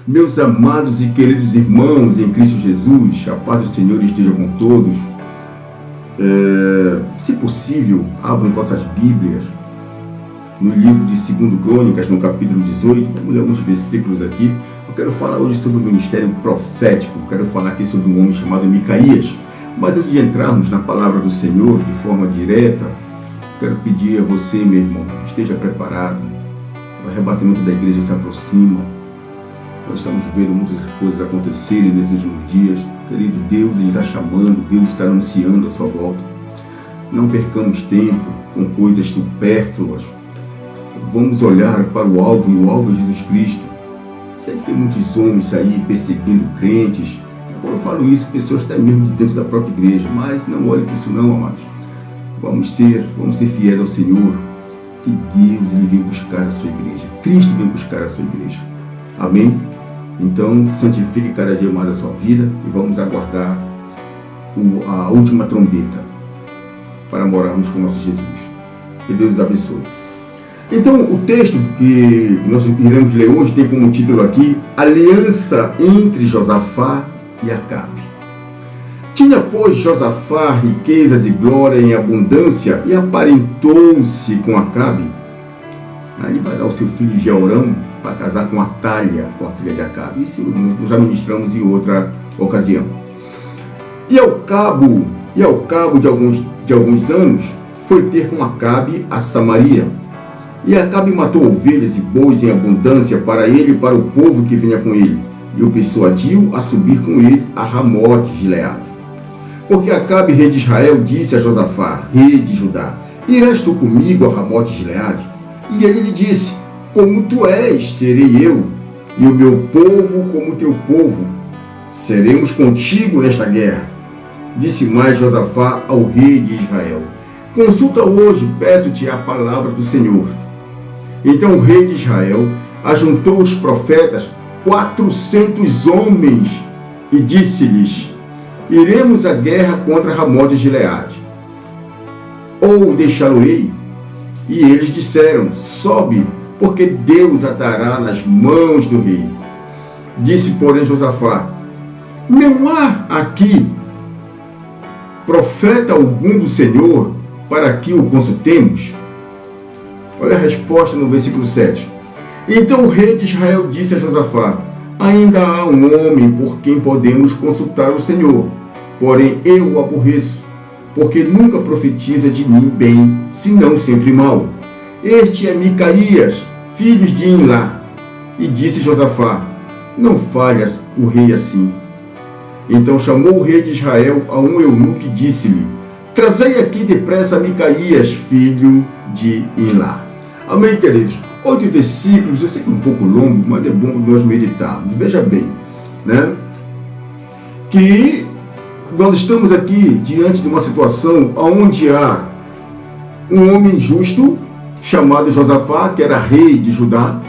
Meus amados e queridos irmãos em Cristo Jesus, a paz do Senhor esteja com todos. Se possível, abram vossas Bíblias no livro de 2 Crônicas, no capítulo 18. Vamos ler alguns versículos aqui. Eu quero falar hoje sobre o ministério profético. Quero falar aqui sobre um homem chamado Micaías. Mas antes de entrarmos na palavra do Senhor de forma direta, quero pedir a você, meu irmão, esteja preparado. O arrebatamento da igreja se aproxima. Nós estamos vendo muitas coisas acontecerem nesses últimos dias. Querido, Deus está chamando, Deus está anunciando a sua volta. Não percamos tempo com coisas supérfluas. Vamos olhar para o alvo, e o alvo é Jesus Cristo. Sei que tem muitos homens aí perseguindo crentes. Quando eu falo isso, pessoas até mesmo de dentro da própria igreja. Mas não olhe para isso não, amados. Vamos ser fiéis ao Senhor. Que Deus ele vem buscar a sua igreja. Cristo vem buscar a sua igreja. Amém? Então, santifique cada dia mais a sua vida e vamos aguardar a última trombeta para morarmos com nosso Jesus. Que Deus os abençoe. Então, o texto que nós iremos ler hoje tem como título aqui: Aliança entre Josafá e Acabe. Tinha, pois, Josafá riquezas e glória em abundância e aparentou-se com Acabe. Aí ele vai dar o seu filho Jeorão para casar com Atalha, com a filha de Acabe. Isso nós já ministramos em outra ocasião. E ao cabo de alguns anos, foi ter com Acabe a Samaria. E Acabe matou ovelhas e bois em abundância para ele e para o povo que vinha com ele. E o persuadiu a subir com ele a Ramote de Gileade. Porque Acabe, rei de Israel, disse a Josafá, rei de Judá: Irás tu comigo a Ramote de Gileade? E ele lhe disse: Como tu és, serei eu, e o meu povo como o teu povo. Seremos contigo nesta guerra. Disse mais Josafá ao rei de Israel: Consulta hoje, peço-te a palavra do Senhor. Então o rei de Israel ajuntou os profetas 400 homens e disse-lhes: Iremos à guerra contra Ramote de Gileade, ou deixá-lo-ei? E eles disseram: Sobe, porque Deus a dará nas mãos do rei. Disse, porém, Josafá: Não há aqui profeta algum do Senhor para que o consultemos? Olha a resposta no versículo 7. Então o rei de Israel disse a Josafá: Ainda há um homem por quem podemos consultar o Senhor, porém eu o aborreço, porque nunca profetiza de mim bem, senão sempre mal. Este é Micaías, filho de Imlá. E disse Josafá: Não falhas o rei assim. Então chamou o rei de Israel a um eunuco e disse-lhe: Trazei aqui depressa Micaías, filho de Imlá. Amém, queridos? 8 versículos, eu sei que é um pouco longo, mas é bom nós meditarmos. Veja bem, né? Que nós estamos aqui diante de uma situação onde há um homem justo chamado Josafá, que era rei de Judá.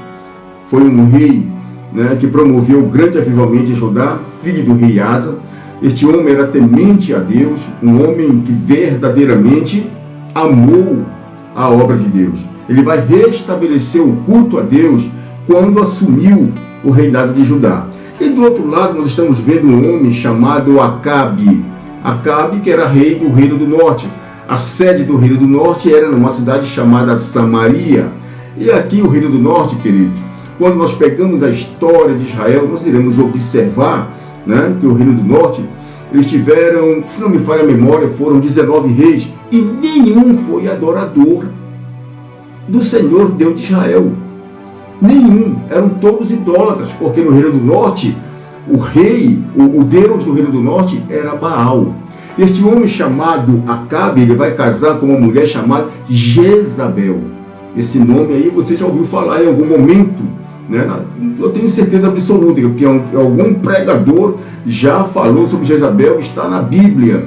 Foi um rei, né, que promoveu o grande avivamento em Judá, filho do rei Asa. Este homem era temente a Deus, um homem que verdadeiramente amou a obra de Deus. Ele vai restabelecer o culto a Deus quando assumiu o reinado de Judá. E do outro lado nós estamos vendo um homem chamado Acabe. Acabe, que era rei do Reino do Norte. A sede do Reino do Norte era numa cidade chamada Samaria. E aqui o Reino do Norte, queridos, quando nós pegamos a história de Israel, nós iremos observar, né, que o Reino do Norte, eles tiveram, se não me falha a memória, foram 19 reis e nenhum foi adorador do Senhor Deus de Israel. Nenhum, eram todos idólatras, porque no Reino do Norte, o rei, o Deus do Reino do Norte era Baal. Este homem chamado Acabe, ele vai casar com uma mulher chamada Jezabel. Esse nome aí você já ouviu falar em algum momento, né? Eu tenho certeza absoluta que algum pregador já falou sobre Jezabel, está na Bíblia.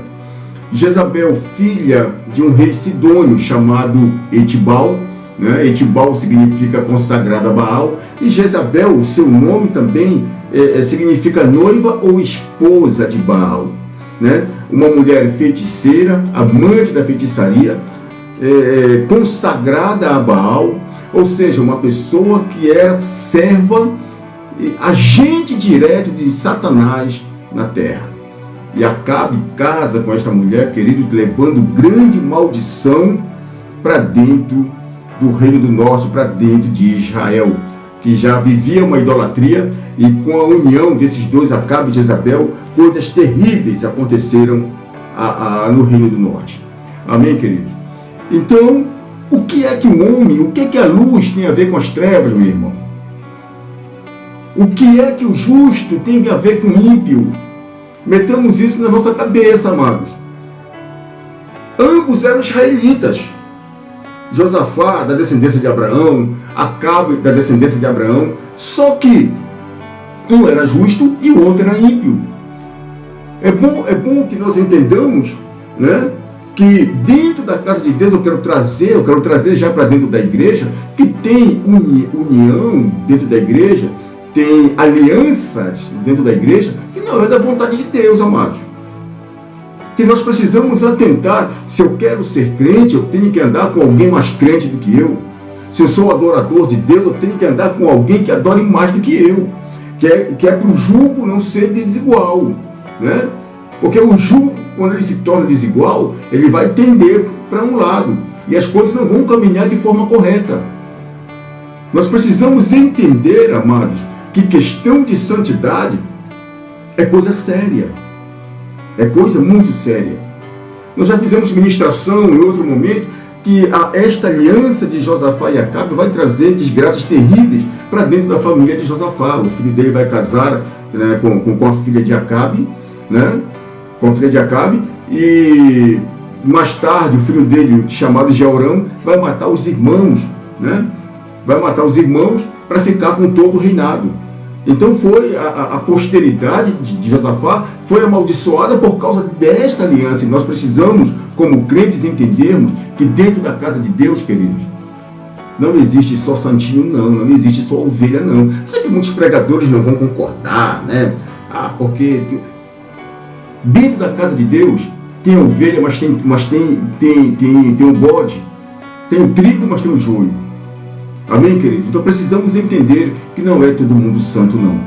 Jezabel, filha de um rei sidônio chamado Etibal, né? Etibal significa consagrada a Baal, e Jezabel, o seu nome também significa noiva ou esposa de Baal, né? Uma mulher feiticeira, amante da feitiçaria, consagrada a Baal, ou seja, uma pessoa que era serva agente direto de Satanás na terra. E Acabe casa com esta mulher, querido, levando grande maldição para dentro do reino do norte, para dentro de Israel, que já vivia uma idolatria, e com a união desses dois, Acabe e Jezabel, coisas terríveis aconteceram no reino do norte. Amém, queridos? Então, o que é que o homem, o que é que a luz tem a ver com as trevas, meu irmão? O que é que o justo tem a ver com o ímpio? Metamos isso na nossa cabeça, amados. Ambos eram israelitas. Josafá, da descendência de Abraão, Acabe, da descendência de Abraão, só que um era justo e o outro era ímpio. É bom que nós entendamos, né, que dentro da casa de Deus eu quero trazer já para dentro da igreja, que tem união dentro da igreja, tem alianças dentro da igreja, que não é da vontade de Deus, amados. Que nós precisamos atentar. Se eu quero ser crente, eu tenho que andar com alguém mais crente do que eu. Se eu sou adorador de Deus, eu tenho que andar com alguém que adore mais do que eu. Que é para o jugo não ser desigual, né? Porque o jugo, quando ele se torna desigual, ele vai tender para um lado. E as coisas não vão caminhar de forma correta. Nós precisamos entender, amados, que questão de santidade é coisa séria. É coisa muito séria. Nós já fizemos ministração em outro momento que esta aliança de Josafá e Acabe vai trazer desgraças terríveis para dentro da família de Josafá. O filho dele vai casar, né, com a filha de Acabe, né, com a filha de Acabe, e mais tarde o filho dele, chamado Jeorão, vai matar os irmãos, né, vai matar os irmãos para ficar com todo o reinado. Então foi a posteridade de Josafá foi amaldiçoada por causa desta aliança. E nós precisamos, como crentes, entendermos que dentro da casa de Deus, queridos, não existe só santinho, não existe só ovelha, não. Sei que muitos pregadores não vão concordar, né? Porque dentro da casa de Deus tem ovelha, mas tem um bode, tem o trigo, mas tem o joio. Amém, queridos? Então precisamos entender que não é todo mundo santo, não.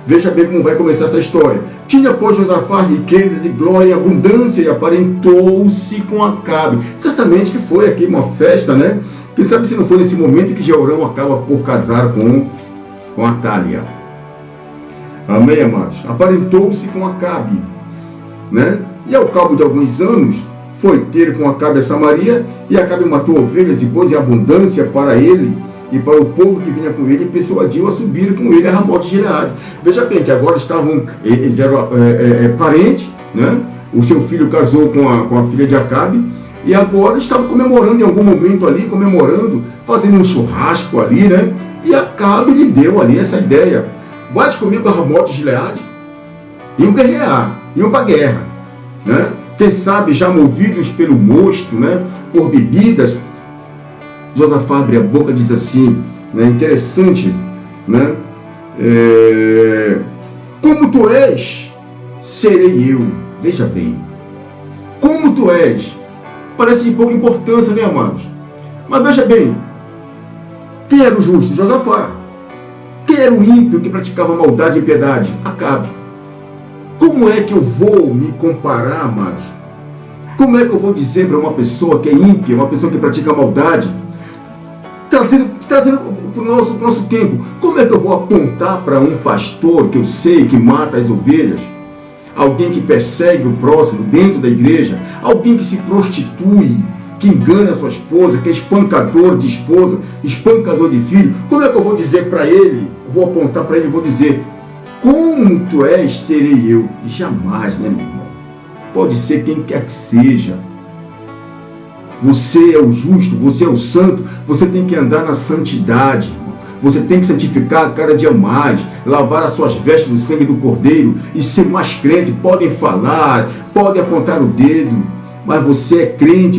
Veja bem como vai começar essa história. Tinha, pois, Josafá riquezas e glória e abundância, e aparentou-se com Acabe. Certamente que foi aqui uma festa, né? Quem sabe se não foi nesse momento que Jeorão acaba por casar com Atália. Amém, amados? Aparentou-se com Acabe, né? E ao cabo de alguns anos, foi ter com Acabe a Samaria, e Acabe matou ovelhas e bois em abundância para ele e para o povo que vinha com ele, e persuadiu a subir com ele a Ramote de Gileade. Veja bem que agora eles eram parentes, né? O seu filho casou com a filha de Acabe, e agora estavam comemorando em algum momento ali, fazendo um churrasco ali, né? E Acabe lhe deu ali essa ideia: vais comigo a Ramote de Gileade? Iam guerrear, iam para a guerra, né? Quem sabe já movidos pelo mosto, né? Por bebidas. Josafá abre a boca e diz assim, né? Interessante, né? Como tu és, serei eu. Veja bem, como tu és, parece de pouca importância, né, amados? Mas veja bem, quem era o justo? Josafá. Quem era o ímpio que praticava maldade e impiedade? Acabe. Como é que eu vou me comparar, amados? Como é que eu vou dizer para uma pessoa que é ímpia, uma pessoa que pratica maldade, trazendo para o nosso tempo, como é que eu vou apontar para um pastor que eu sei que mata as ovelhas, alguém que persegue o próximo dentro da igreja, alguém que se prostitui, que engana a sua esposa, que é espancador de esposa, espancador de filho? Como é que eu vou dizer para ele, vou apontar para ele e vou dizer: como tu és, serei eu? Jamais, né, meu irmão? Pode ser quem quer que seja. Você é o justo, você é o santo, você tem que andar na santidade. Você tem que santificar a cada dia mais, lavar as suas vestes no sangue do Cordeiro e ser mais crente. Podem falar, podem apontar o dedo, mas você é crente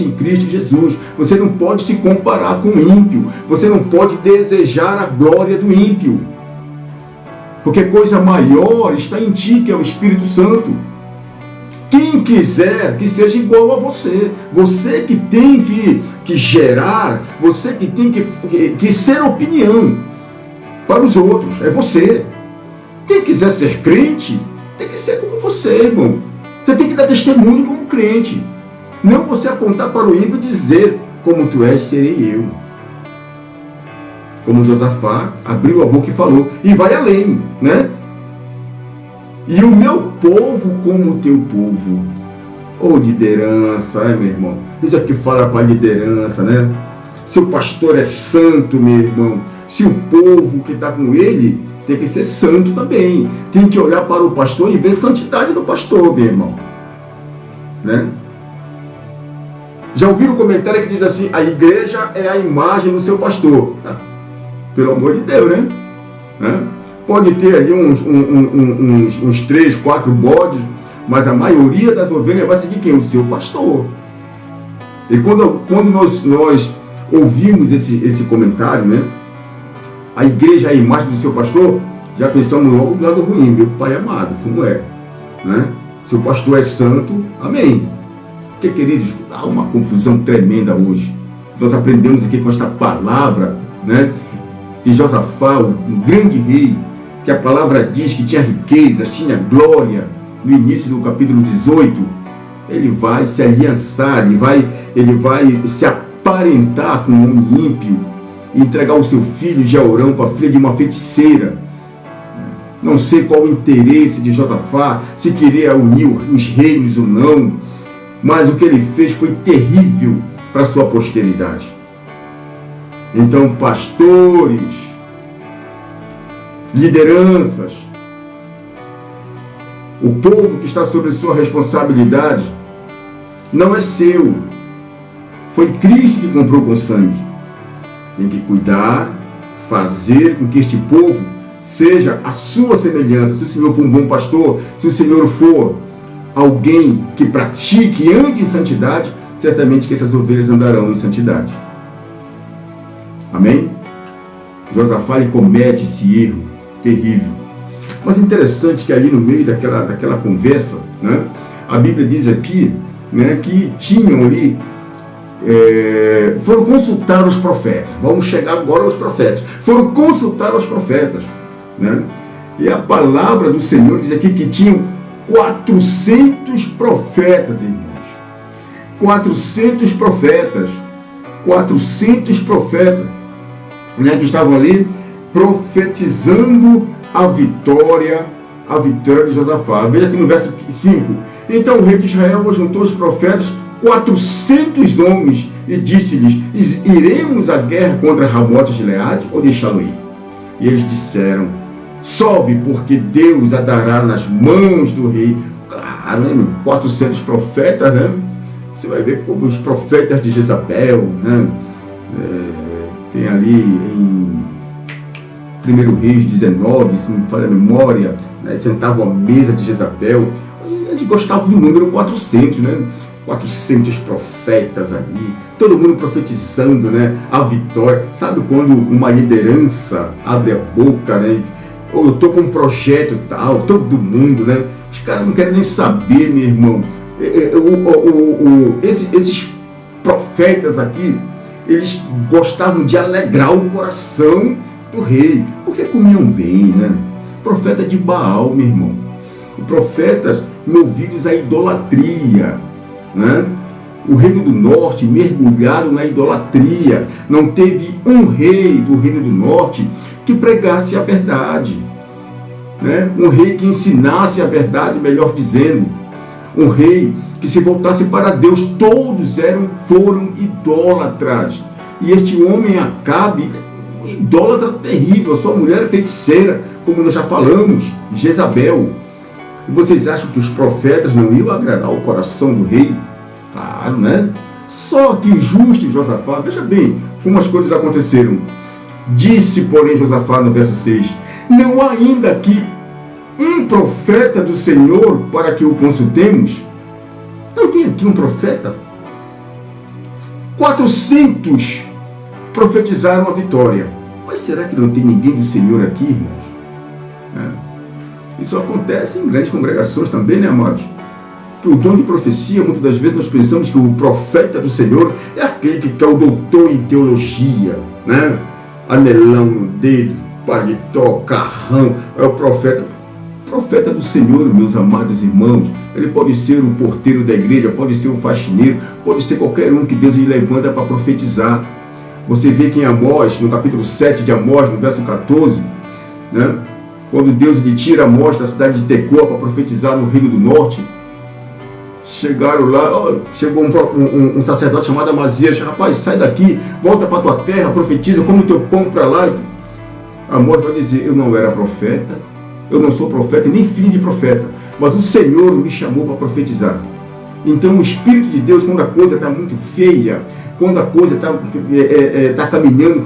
em Cristo Jesus. Você não pode se comparar com o ímpio, você não pode desejar a glória do ímpio, porque coisa maior está em ti, que é o Espírito Santo. Quem quiser que seja igual a você, você que tem que gerar, você que tem que ser opinião para os outros, é você. Quem quiser ser crente, tem que ser como você, irmão. Você tem que dar testemunho como crente. Não você apontar para o ímpio e dizer, como tu és, serei eu. Como Josafá abriu a boca e falou, e vai além, né? E o meu povo como o teu povo. Ô, liderança, meu irmão. Isso aqui fala para a liderança, né? Se o pastor é santo, meu irmão, se o povo que está com ele tem que ser santo também. Tem que olhar para o pastor e ver santidade do pastor, meu irmão. Né? Já ouviram o comentário que diz assim, a igreja é a imagem do seu pastor. Pelo amor de Deus, né? Pode ter ali uns 3, 4 bodes, mas a maioria das ovelhas vai seguir quem? O seu pastor. E quando nós ouvimos esse comentário, né? A igreja é a imagem do seu pastor, já pensamos logo do lado ruim, meu pai amado, como é? Né? Se o pastor é santo, amém. Porque, queridos, há uma confusão tremenda hoje. Nós aprendemos aqui com esta palavra, né? De Josafá, um grande rei, que a palavra diz que tinha riquezas, tinha glória. No início do capítulo 18, ele vai se aliançar, ele vai se aparentar com um homem ímpio, e entregar o seu filho Jeorão para a filha de uma feiticeira. Não sei qual o interesse de Josafá, se queria unir os reinos ou não, mas o que ele fez foi terrível para a sua posteridade. Então, pastores, lideranças, o povo que está sob sua responsabilidade não é seu. Foi Cristo que comprou com sangue. Tem que cuidar, fazer com que este povo seja a sua semelhança. Se o Senhor for um bom pastor, se o Senhor for alguém que pratique e ande em santidade, certamente que essas ovelhas andarão em santidade. Amém? Josafá ele comete esse erro terrível. Mas interessante que ali no meio daquela conversa, né, a Bíblia diz aqui, né, que tinham ali, foram consultar os profetas. Vamos chegar agora aos profetas. Foram consultar os profetas, né? E a palavra do Senhor diz aqui que tinham 400 profetas, irmãos. 400 profetas. 400 profetas, né, que estavam ali profetizando a vitória de Josafá. Veja aqui no verso 5. Então o rei de Israel ajuntou os profetas, 400 homens, e disse-lhes, iremos à guerra contra Ramote de Gileade ou deixá-lo ir? E eles disseram, sobe, porque Deus a dará nas mãos do rei. Claro, né, 400 profetas, né? Você vai ver como os profetas de Jezabel, né? Tem ali em 1 Reis 19, se não me falha a memória, né? Sentavam à mesa de Jezabel. Eles gostavam do número 400, né? 400 profetas ali, todo mundo profetizando, né, a vitória. Sabe quando uma liderança abre a boca, né? Ou eu estou com um projeto tal, todo mundo, né? Os caras não querem nem saber, meu irmão. Esses profetas aqui, eles gostavam de alegrar o coração do rei, porque comiam bem, né? Profeta de Baal, meu irmão. Profetas movidos à idolatria, né? O reino do norte mergulhado na idolatria. Não teve um rei do reino do norte que pregasse a verdade, né? Um rei que ensinasse a verdade, melhor dizendo. Um rei que se voltasse para Deus. Todos foram idólatras. E este homem Acabe, idólatra terrível, sua mulher feiticeira, como nós já falamos, Jezabel. E vocês acham que os profetas não iam agradar o coração do rei? Claro, né? Só que justo Josafá, veja bem como as coisas aconteceram. Disse, porém, Josafá no verso 6, não há ainda aqui um profeta do Senhor para que o consultemos? Não tem aqui um profeta? 400 profetizaram a vitória. Mas será que não tem ninguém do Senhor aqui, irmãos? Isso acontece em grandes congregações também, né, amados? Que o dom de profecia, muitas das vezes nós pensamos que o profeta do Senhor é aquele que é o doutor em teologia, né? Anelão no dedo, paletó, carrão, é o profeta. Profeta do Senhor, meus amados irmãos, ele pode ser o porteiro da igreja, pode ser um faxineiro, pode ser qualquer um que Deus lhe levanta para profetizar. Você vê que em Amós, no capítulo 7 de Amós, no verso 14, né, quando Deus lhe tira Amós da cidade de Tecoa para profetizar no Reino do Norte, chegaram lá, chegou um sacerdote chamado Amazias, rapaz, sai daqui, volta para tua terra, profetiza, come o teu pão para lá. Amós vai dizer, eu não era profeta, eu não sou profeta e nem filho de profeta, mas o Senhor me chamou para profetizar. Então o Espírito de Deus, quando a coisa está muito feia, quando a coisa está caminhando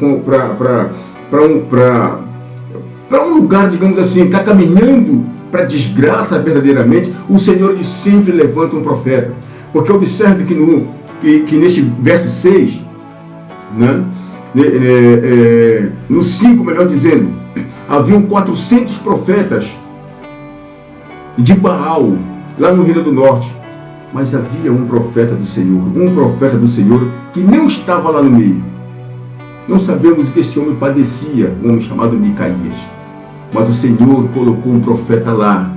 para um lugar, digamos assim, está caminhando para a desgraça verdadeiramente, o Senhor ele sempre levanta um profeta. Porque observe que neste verso 6, né, no 5, melhor dizendo, haviam 400 profetas de Baal, lá no Reino do Norte. Mas havia um profeta do Senhor que não estava lá no meio. Não sabemos o que este homem padecia, um homem chamado Micaías. Mas o Senhor colocou um profeta lá.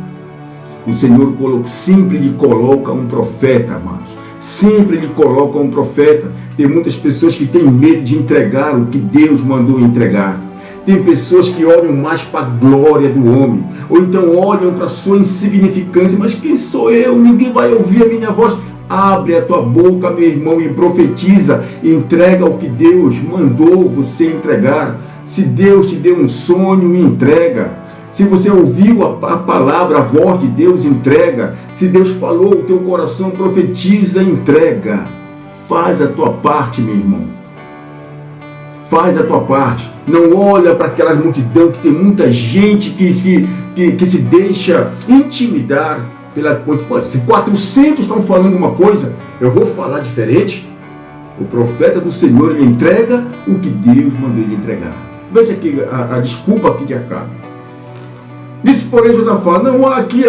O Senhor sempre lhe coloca um profeta, amados. Sempre lhe coloca um profeta. Tem muitas pessoas que têm medo de entregar o que Deus mandou entregar. Tem pessoas que olham mais para a glória do homem, ou então olham para a sua insignificância. Mas quem sou eu? Ninguém vai ouvir a minha voz. Abre a tua boca, meu irmão, e profetiza. Entrega o que Deus mandou você entregar. Se Deus te deu um sonho, entrega. Se você ouviu a palavra, a voz de Deus, entrega. Se Deus falou o teu coração, profetiza, entrega. Faz a tua parte, meu irmão. Faz a tua parte. Não olha para aquela multidão que tem muita gente que se deixa intimidar pela quantidade. Se 400 estão falando uma coisa, eu vou falar diferente. O profeta do Senhor, ele entrega o que Deus mandou ele entregar. Veja aqui a desculpa aqui de Acabe. Disse, porém, Josafá, não há aqui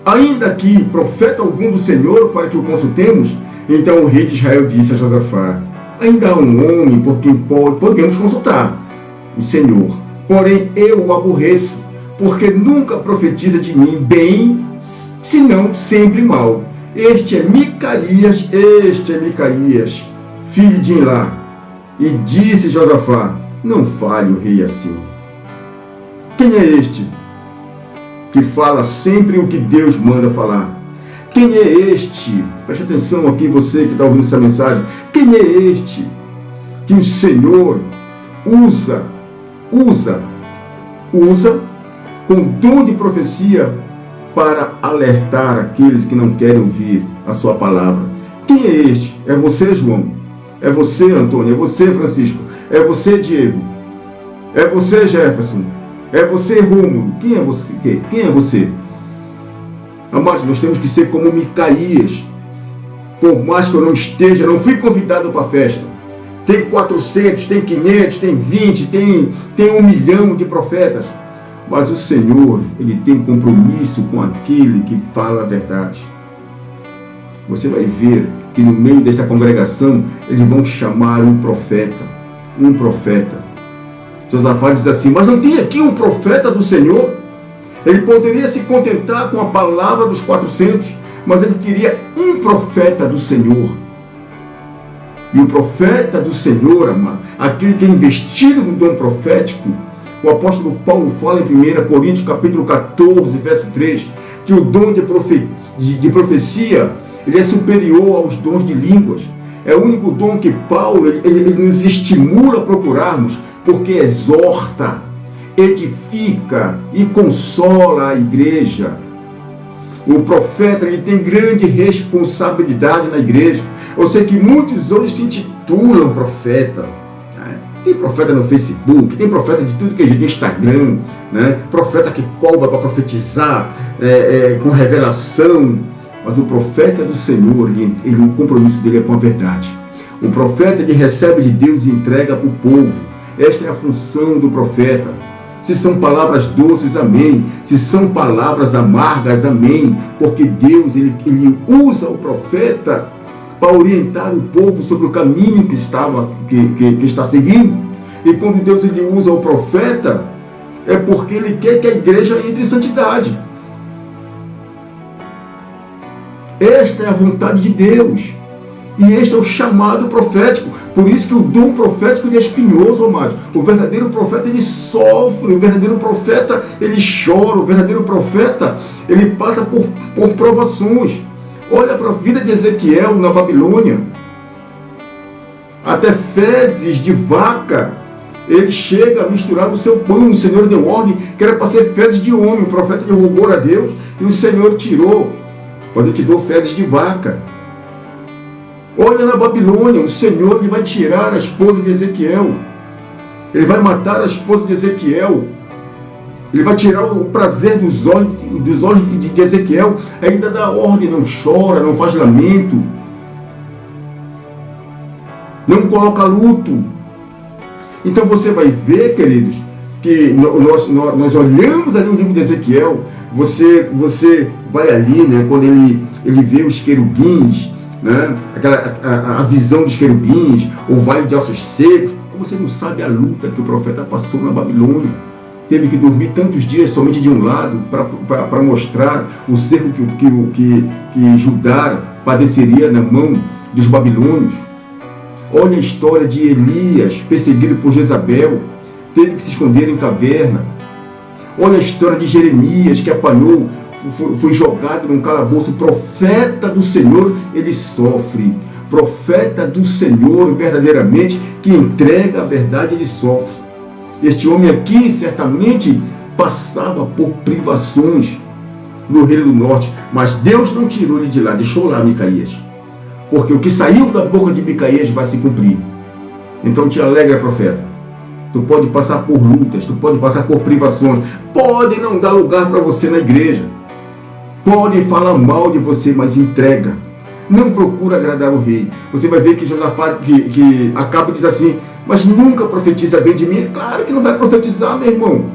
ainda aqui profeta algum do Senhor para que o consultemos? Então o rei de Israel disse a Josafá, ainda há um homem por quem podemos consultar, o Senhor. Porém, eu o aborreço, porque nunca profetiza de mim bem, senão sempre mal. Este é Micaías, filho de Ilá. E disse Josafá, não fale o rei assim. Quem é este que fala sempre o que Deus manda falar? Quem é este? Preste atenção aqui, você que está ouvindo essa mensagem. Quem é este que o Senhor usa com dom de profecia para alertar aqueles que não querem ouvir a sua palavra? Quem é este? É você, João? É você, Antônio? É você, Francisco? É você, Diego? É você, Jefferson? É você, Rômulo? Quem é você? Quem é você? Amados, nós temos que ser como Micaías. Por mais que eu não fui convidado para a festa. Tem 400, tem 500, tem 20, tem 1 milhão de profetas. Mas o Senhor, ele tem compromisso com aquele que fala a verdade. Você vai ver que no meio desta congregação, eles vão chamar um profeta. Um profeta. Josafá diz assim, mas não tem aqui um profeta do Senhor? Ele poderia se contentar com a palavra dos 400, mas ele queria um profeta do Senhor. E o profeta do Senhor, amado, aquele que é investido no dom profético, o apóstolo Paulo fala em 1 Coríntios capítulo 14, verso 3, que o dom de profecia, ele é superior aos dons de línguas. É o único dom que Paulo ele nos estimula a procurarmos, porque exorta, edifica e consola a igreja. O profeta, ele tem grande responsabilidade na igreja. Eu sei que muitos hoje se intitulam profeta. Tem profeta no Facebook, tem profeta de tudo que é jeito, Instagram, né? Profeta que cobra para profetizar com revelação. Mas o profeta do Senhor, o compromisso dele é com a verdade. O profeta, ele recebe de Deus e entrega para o povo. Esta é a função do profeta. Se são palavras doces, amém. Se são palavras amargas, amém. Porque Deus, ele usa o profeta para orientar o povo sobre o caminho que está seguindo. E quando Deus ele usa o profeta, É porque ele quer que a igreja entre em santidade. Esta é a vontade de Deus. E este é o chamado profético. Por isso que o dom profético ele é espinhoso, amados. O verdadeiro profeta ele sofre. O verdadeiro profeta ele chora. O verdadeiro profeta ele passa por provações. Olha para a vida de Ezequiel na Babilônia. Até fezes de vaca ele chega a misturar no seu pão. O Senhor deu ordem que era para ser fezes de homem. O profeta deu rogou a Deus e o Senhor tirou. Mas eu te dou fezes de vaca. Olha na Babilônia, o Senhor ele vai tirar a esposa de Ezequiel. Ele vai matar a esposa de Ezequiel. Ele vai tirar o prazer dos olhos de Ezequiel. Ainda dá ordem, não chora, não faz lamento. Não coloca luto. Então você vai ver, queridos, que nós olhamos ali o livro de Ezequiel. Você vai ali, né, quando ele vê os querubins, né, a visão dos querubins, o vale de ossos secos. Você não sabe a luta que o profeta passou na Babilônia. Teve que dormir tantos dias somente de um lado para mostrar o cerco que Judá padeceria na mão dos babilônios. Olha a história de Elias, perseguido por Jezabel, teve que se esconder em caverna. Olha a história de Jeremias, que apanhou, foi jogado num calabouço. Profeta do Senhor, ele sofre. Profeta do Senhor, verdadeiramente, que entrega a verdade, ele sofre. Este homem aqui, certamente, passava por privações no Reino do Norte, mas Deus não tirou ele de lá, deixou lá Micaías. Porque o que saiu da boca de Micaías vai se cumprir. Então te alegra, profeta. Tu pode passar por lutas, tu pode passar por privações, podem não dar lugar para você na igreja, podem falar mal de você, mas entrega. Não procura agradar o rei. Você vai ver que Josafá, que Acabe diz assim, mas nunca profetiza bem de mim. É claro que não vai profetizar, meu irmão.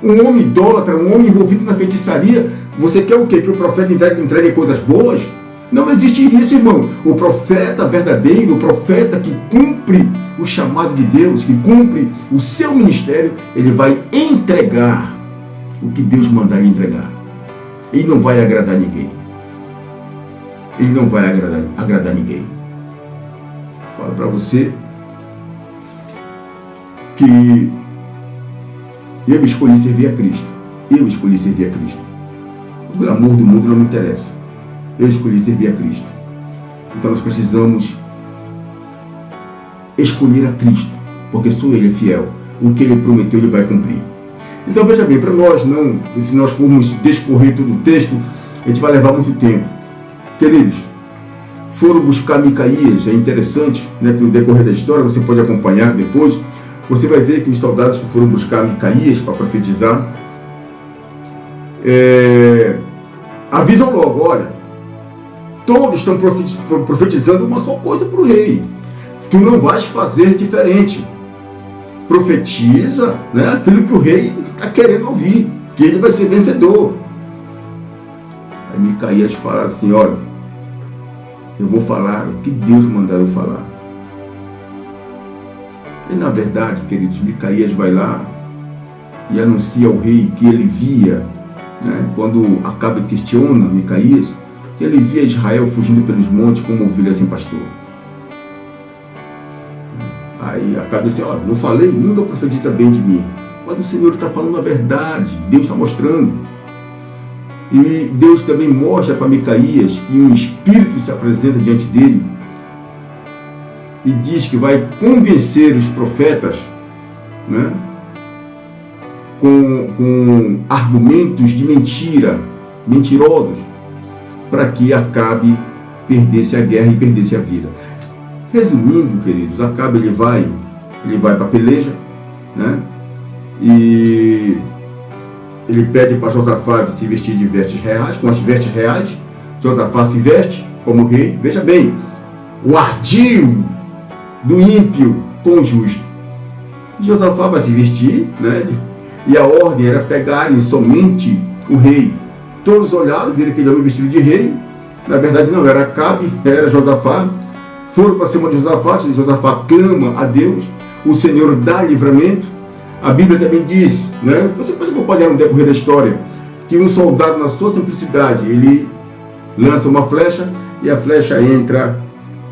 Um homem idólatra, um homem envolvido na feitiçaria, você quer o quê? Que o profeta entregue coisas boas? Não existe isso, irmão. O profeta verdadeiro, o profeta que cumpre o chamado de Deus, que cumpre o seu ministério, ele vai entregar o que Deus mandar ele entregar. Ele não vai agradar ninguém. Ele não vai agradar ninguém. Falo para você que eu escolhi servir a Cristo. Eu escolhi servir a Cristo. O glamour do mundo não me interessa. Eu escolhi servir a Cristo. Então nós precisamos escolher a Cristo, porque só Ele é fiel. O que Ele prometeu, Ele vai cumprir. Então veja bem, para nós não, se nós formos discorrer todo o texto, a gente vai levar muito tempo. Queridos, foram buscar Micaías, é interessante, né, que no decorrer da história, você pode acompanhar depois, você vai ver que os soldados que foram buscar Micaías para profetizar, avisam logo, olha, todos estão profetizando uma só coisa para o rei. Tu não vais fazer diferente. Profetiza, né, aquilo que o rei está querendo ouvir, que ele vai ser vencedor. Aí Micaías fala assim, olha, eu vou falar o que Deus mandar eu falar. E na verdade, queridos, Micaías vai lá e anuncia ao rei que ele via, né, quando Acabe questiona Micaías, que ele via Israel fugindo pelos montes como ovelhas sem pastor. Aí Acabe disse, olha, não falei, nunca profetiza bem de mim. Mas o Senhor está falando a verdade, Deus está mostrando. E Deus também mostra para Micaías que um espírito se apresenta diante dele e diz que vai convencer os profetas, né, com argumentos de mentira, mentirosos, para que Acabe perdesse a guerra e perdesse a vida. Resumindo, queridos, Acabe ele vai para a peleja, né? E ele pede para Josafá se vestir de vestes reais, com as vestes reais. Josafá se veste como rei. Veja bem, o ardil do ímpio com o justo. Josafá vai se vestir, né? E a ordem era pegarem somente o rei. Todos olharam, viram aquele homem vestido de rei. Na verdade não, era Acabe, era Josafá. Foram para cima de Josafá. Josafá clama a Deus. O Senhor dá livramento. A Bíblia também diz, né? Você pode acompanhar no decorrer da história, que um soldado, na sua simplicidade, ele lança uma flecha e a flecha entra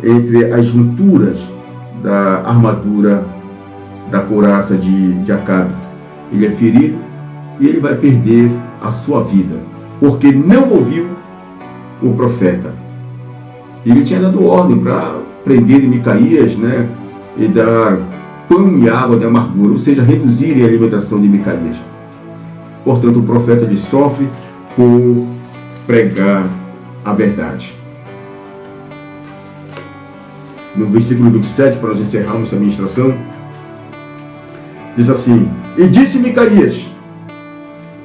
entre as junturas da armadura da couraça de Acabe. Ele é ferido e ele vai perder a sua vida, porque não ouviu o profeta. Ele tinha dado ordem para prender Micaías, né, e dar pão e água de amargura, ou seja, reduzirem a alimentação de Micaías. Portanto, o profeta ele sofre por pregar a verdade. No versículo 27, para nós encerrarmos a ministração, diz assim: E disse Micaías: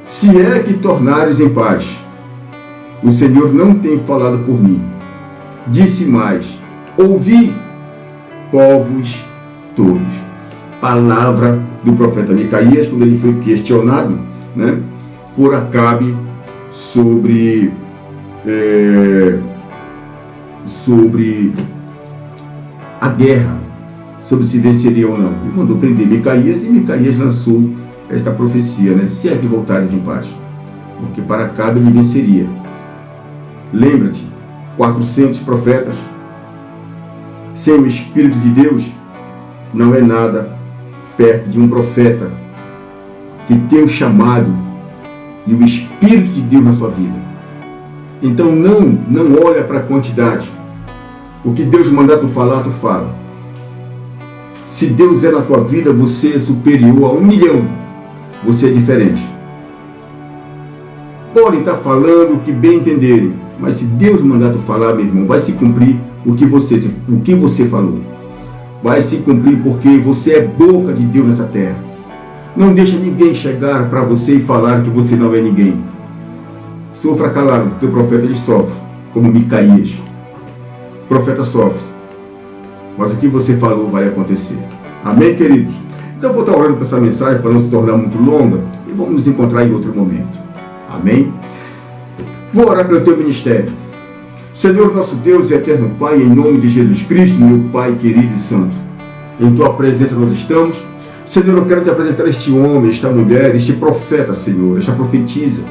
Se é que tornares em paz, o Senhor não tem falado por mim. Disse mais: Ouvi, povos todos. Palavra do profeta Micaías, quando ele foi questionado, né, por Acabe sobre a guerra, sobre se venceria ou não. Ele mandou prender Micaías e Micaías lançou esta profecia, né? Se é que voltares em paz, porque para Acabe ele venceria. Lembra-te, 400 profetas sem o Espírito de Deus não é nada perto de um profeta que tem um chamado e o Espírito de Deus na sua vida. Então não olha para a quantidade. O que Deus mandar tu falar, tu fala. Se Deus é na tua vida, você é superior a 1 milhão. Você é diferente. Podem estar falando o que bem entenderem, mas se Deus mandar tu falar, meu irmão, vai se cumprir o que você falou. Vai se cumprir, porque você é boca de Deus nessa terra. Não deixa ninguém chegar para você e falar que você não é ninguém. Sofra calado, porque o profeta ele sofre, como Micaías. O profeta sofre, mas o que você falou vai acontecer. Amém, queridos? Então eu vou estar orando para essa mensagem, para não se tornar muito longa, e vamos nos encontrar em outro momento. Amém? Vou orar pelo teu ministério. Senhor, nosso Deus e eterno Pai, em nome de Jesus Cristo, meu Pai querido e santo, em tua presença nós estamos. Senhor, eu quero te apresentar este homem, esta mulher, este profeta, Senhor, esta profetisa,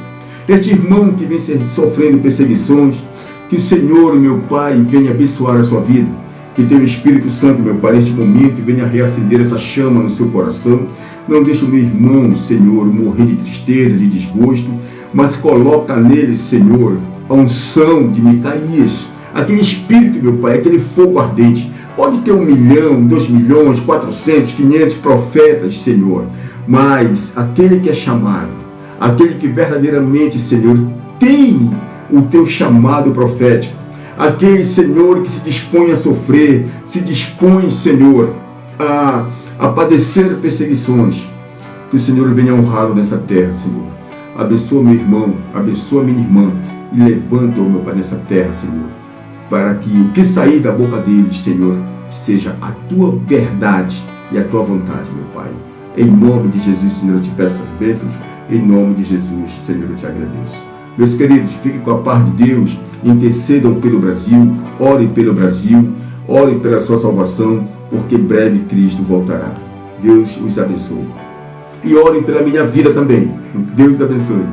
este irmão que vem sofrendo perseguições. Que o Senhor, meu Pai, venha abençoar a sua vida. Que teu Espírito Santo, meu Pai, neste momento venha reacender essa chama no seu coração. Não deixe o meu irmão, Senhor, morrer de tristeza, de desgosto, mas coloca nele, Senhor, a unção de Micaías, aquele espírito, meu Pai, aquele fogo ardente. Pode ter 1 milhão, 2 milhões, 400, 500 profetas, Senhor, mas aquele que é chamado, aquele que verdadeiramente, Senhor, tem o teu chamado profético, aquele, Senhor, que se dispõe a sofrer, se dispõe, Senhor, a padecer perseguições, que o Senhor venha honrá-lo nessa terra, Senhor. Abençoa meu irmão, abençoa minha irmã, e levanta-o, meu Pai, nessa terra, Senhor, para que o que sair da boca deles, Senhor, seja a tua verdade e a tua vontade, meu Pai. Em nome de Jesus, Senhor, eu te peço as bênçãos. Em nome de Jesus, Senhor, eu te agradeço. Meus queridos, fiquem com a paz de Deus, intercedam pelo Brasil, orem pelo Brasil, orem pela sua salvação, porque breve Cristo voltará. Deus os abençoe. E orem pela minha vida também. Deus abençoe.